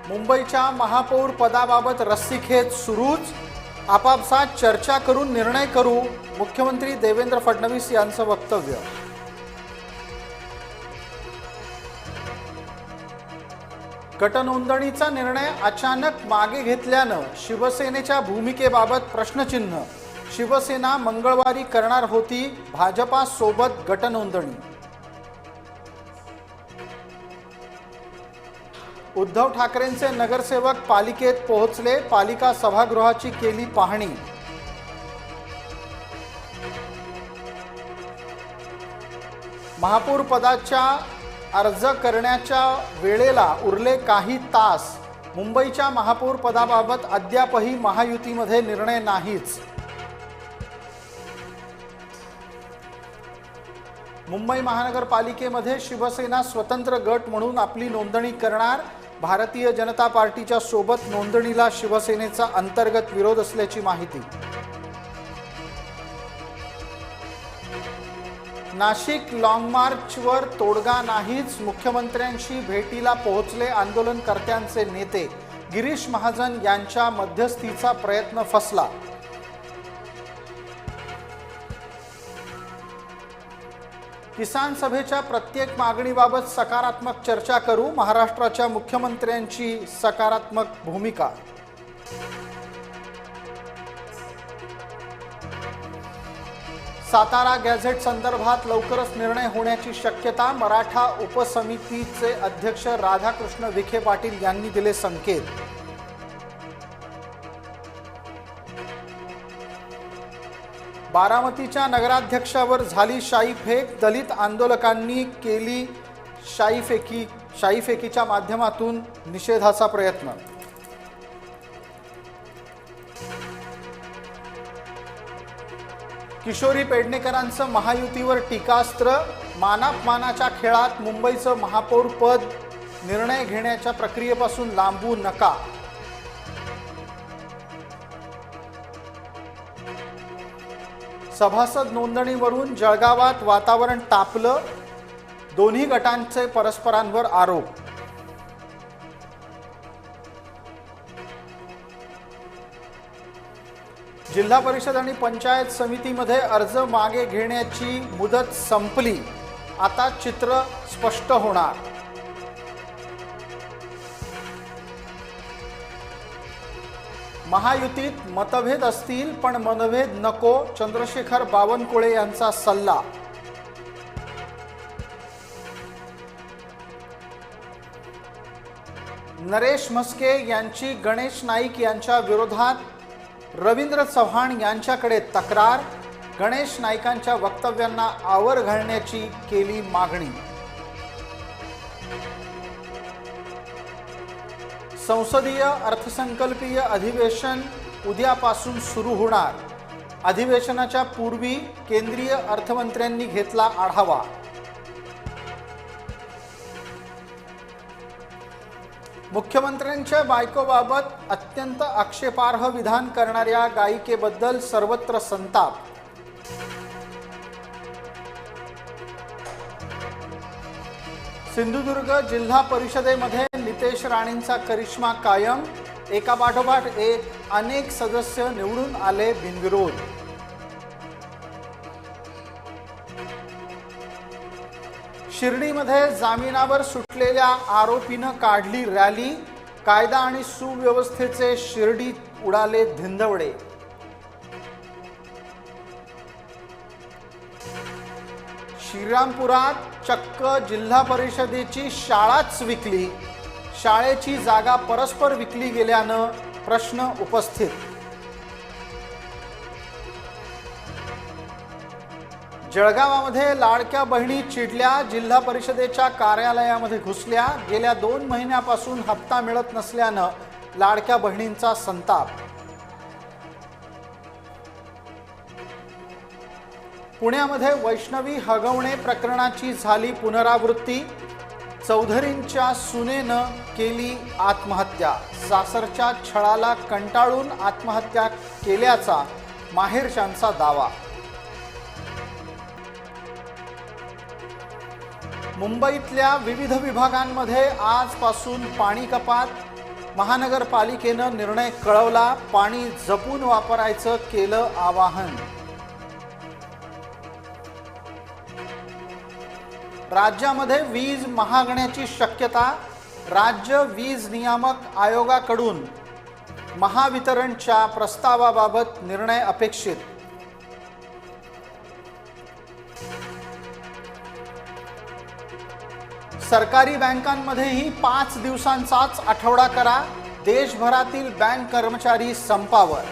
मुंबईच्या महापौर पदाबाबत रस्सीखेच सुरूच, आपापसात चर्चा करून निर्णय करू, मुख्यमंत्री देवेंद्र फडणवीस यांचं वक्तव्य. गटनोंदणीचा निर्णय अचानक मागे घेतल्यानं शिवसेनेच्या भूमिकेबाबत प्रश्नचिन्ह. शिवसेना मंगळवारी करणार होती भाजपासोबत गटनोंदणी. उद्धव ठाकरेंचे नगरसेवक पालिकेत पोहोचले, पालिका सभागृहाची केली पाहणी. महापौर पदाच्या अर्ज करण्याच्या वेळेला उरले काही तास. मुंबईच्या महापौर पदाबाबत अद्यापही महायुतीमध्ये निर्णय नाहीच. मुंबई महानगरपालिकेमध्ये शिवसेना स्वतंत्र गट म्हणून आपली नोंदणी करणार. भारतीय जनता पार्टीच्या सोबत नोंदणीला शिवसेनेचा अंतर्गत विरोध असल्याची माहिती. नाशिक लॉंग मार्चवर तोडगा नाहीच, मुख्यमंत्र्यांशी भेटीला पोहोचले आंदोलनकर्त्यांचे नेते. गिरीश महाजन यांच्या मध्यस्थीचा प्रयत्न फसला. किसान सभेच्या प्रत्येक मागणीबाबत सकारात्मक चर्चा करू, महाराष्ट्राच्या मुख्यमंत्र्यांची सकारात्मक भूमिका. सातारा गॅझेट संदर्भात लवकरच निर्णय होण्याची शक्यता. मराठा उपसमितीचे अध्यक्ष राधाकृष्ण विखे पाटील यांनी दिले संकेत. बारामतीच्या नगराध्यक्षावर झाली शाईफेक, दलित आंदोलकांनी केली शाईफेकीच्या माध्यमातून निषेधाचा प्रयत्न. किशोरी पेडणेकरांचं महायुतीवर टीकास्त्र. मानापमानाच्या खेळात मुंबईचं महापौर पद निर्णय घेण्याच्या प्रक्रियेपासून लांबू नका. सभासद नोंदणीवरून जळगावात वातावरण तापलं, दोन्ही गटांचे परस्परांवर आरोप. जिल्हा परिषद आणि पंचायत समितीमध्ये अर्ज मागे घेण्याची मुदत संपली, आता चित्र स्पष्ट होणार. महायुतीत मतभेद असतील पण मनभेद नको, चंद्रशेखर बावनकुळे यांचा सल्ला. नरेश म्हस्के यांची गणेश नाईक यांच्या विरोधात रवींद्र चव्हाण यांच्याकडे तक्रार. गणेश नाईकांच्या वक्तव्यांना आवर घालण्याची केली मागणी. संसदीय अर्थसंकल्पीय अधिवेशन उद्यापासून सुरू होणार. अधिवेशनाच्या पूर्वी केंद्रीय अर्थमंत्र्यांनी घेतला आढावा. मुख्यमंत्र्यांच्या बायकोबाबत अत्यंत आक्षेपार्ह विधान करणाऱ्या गायिकेबद्दल सर्वत्र संताप. सिंधुदुर्ग जिल्हा परिषदेमध्ये नितेश राणेंचा करिश्मा कायम. एकापाठोपाठ एक अनेक सदस्य निवडून आले बिनविरोध. शिर्डीमध्ये जामिनावर सुटलेल्या आरोपीनं काढली रॅली. कायदा आणि सुव्यवस्थेचे शिर्डीत उडाले धिंदवडे. श्रीरामपुरात चक्क जिल्हा परिषदेची शाळाच विकली. शाळेची जागा परस्पर विकली गेल्यानं प्रश्न उपस्थित. जळगावामध्ये लाडक्या बहिणी चिडल्या. जिल्हा परिषदेच्या कार्यालयामध्ये घुसल्या. गेल्या 2 महिन्यापासून हप्ता मिळत नसल्यानं लाडक्या बहिणींचा संताप. पुण्यामध्ये वैष्णवी हगवणे प्रकरणाची झाली पुनरावृत्ती. चौधरींच्या सुनेनं केली आत्महत्या. सासरच्या छळाला कंटाळून आत्महत्या केल्याचा माहेरच्यांचा दावा. मुंबईतल्या विविध विभागांमध्ये आजपासून पाणी कपात. महानगरपालिकेनं निर्णय कळवला. पाणी जपून वापरायचं केलं आवाहन. राज्यामध्ये वीज महागण्याची शक्यता. राज्य वीज नियामक आयोगाकडून महावितरणच्या प्रस्तावाबाबत निर्णय अपेक्षित. सरकारी बँकांमध्येही 5 दिवसांचाच आठवडा करा. देशभरातील बँक कर्मचारी संपावर.